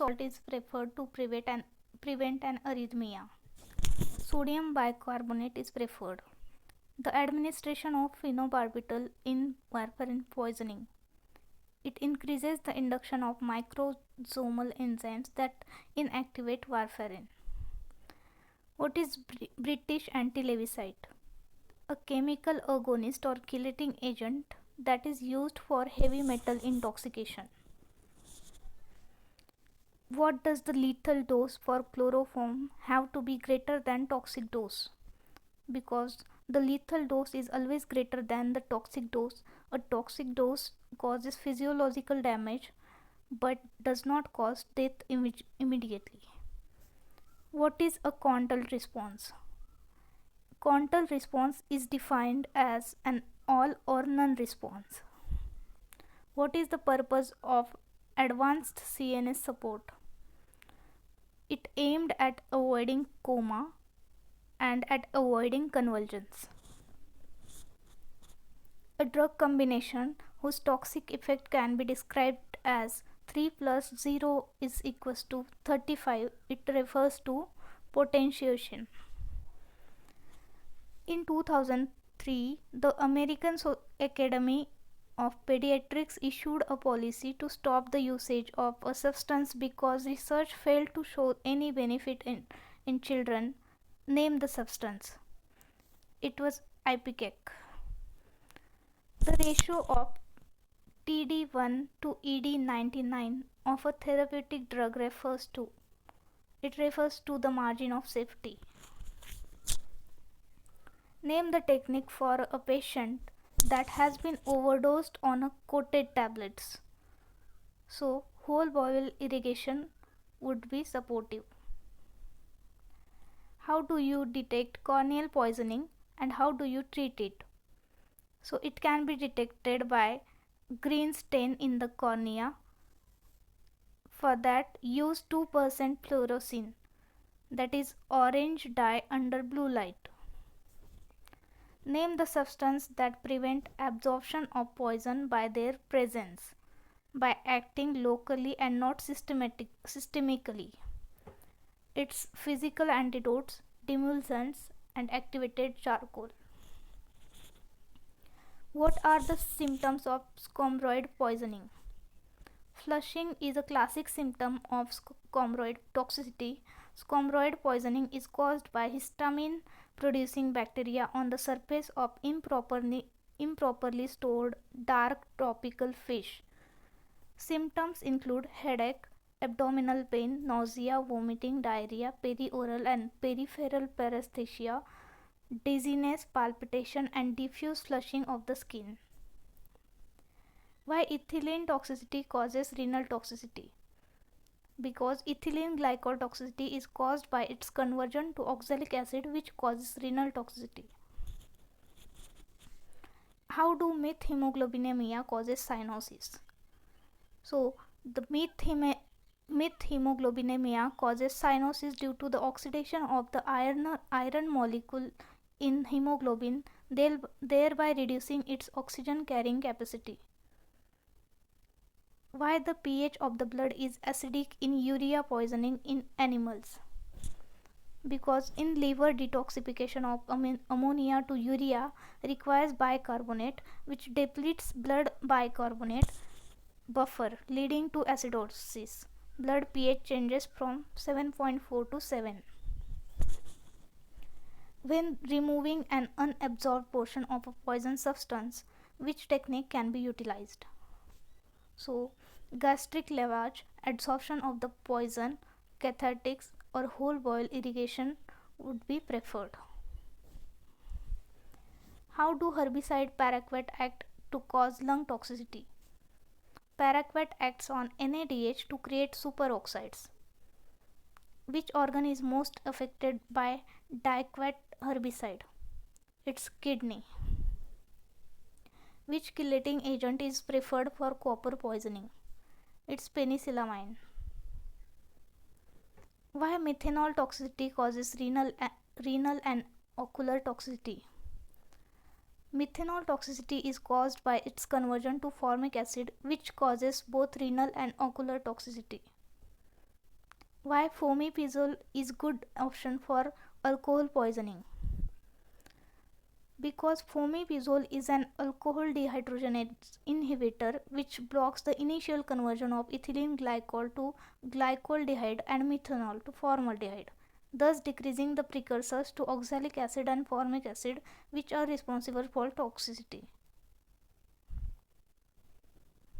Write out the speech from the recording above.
salt is preferred to prevent an arrhythmia. Sodium bicarbonate is preferred. The administration of phenobarbital in warfarin poisoning. It increases the induction of microsomal enzymes that inactivate warfarin. What is British anti-levisite? A chemical agonist or chelating agent that is used for heavy metal intoxication. What does the lethal dose for chloroform have to be greater than toxic dose? Because the lethal dose is always greater than the toxic dose. A toxic dose causes physiological damage but does not cause death immediately. What is a Contal response? Contal response is defined as an all or none response. What is the purpose of advanced CNS support? It aimed at avoiding coma and at avoiding convulsions. A drug combination whose toxic effect can be described as 3 plus 0 is equals to 35. It refers to potentiation. In 2003, the American Academy of Pediatrics issued a policy to stop the usage of a substance because research failed to show any benefit in children. Name the substance. It was Ipecac. The ratio of TD1 to ED99 of a therapeutic drug refers to the margin of safety. Name the technique for a patient that has been overdosed on a coated tablets. So whole bowel irrigation would be supportive. How do you detect corneal poisoning and how do you treat it? So it can be detected by green stain in the cornea. For that, use 2% fluorescein, that is orange dye under blue light. Name the substance that prevent absorption of poison by their presence by acting locally and not systemically. Its physical antidotes, demulcents and activated charcoal. What are the symptoms of scombroid poisoning? Flushing is a classic symptom of scombroid toxicity. Scombroid poisoning is caused by histamine producing bacteria on the surface of improperly stored dark tropical fish. Symptoms include headache, abdominal pain, nausea, vomiting, diarrhea, perioral and peripheral paresthesia, dizziness, palpitation, and diffuse flushing of the skin. Why ethylene toxicity causes renal toxicity? Because ethylene glycol toxicity is caused by its conversion to oxalic acid, which causes renal toxicity. How do methemoglobinemia causes cyanosis? So the methemoglobinemia causes cyanosis due to the oxidation of the iron molecule in hemoglobin, thereby reducing its oxygen carrying capacity. Why the pH of the blood is acidic in urea poisoning in animals? Because in liver, detoxification of ammonia to urea requires bicarbonate, which depletes blood bicarbonate buffer, leading to acidosis. Blood pH changes from 7.4 to 7. When removing an unabsorbed portion of a poison substance, which technique can be utilized? So gastric lavage, adsorption of the poison, cathartics or whole bowel irrigation would be preferred. How do herbicide paraquat act to cause lung toxicity? Paraquat acts on NADH to create superoxides. Which organ is most affected by diquat herbicide? It's kidney. Which chelating agent is preferred for copper poisoning? It's penicillamine. Why methanol toxicity causes renal and ocular toxicity? Methanol toxicity is caused by its conversion to formic acid, which causes both renal and ocular toxicity. Why fomepizole is good option for alcohol poisoning? Because fomepizole is an alcohol dehydrogenase inhibitor which blocks the initial conversion of ethylene glycol to glycoldehyde and methanol to formaldehyde, thus decreasing the precursors to oxalic acid and formic acid which are responsible for toxicity.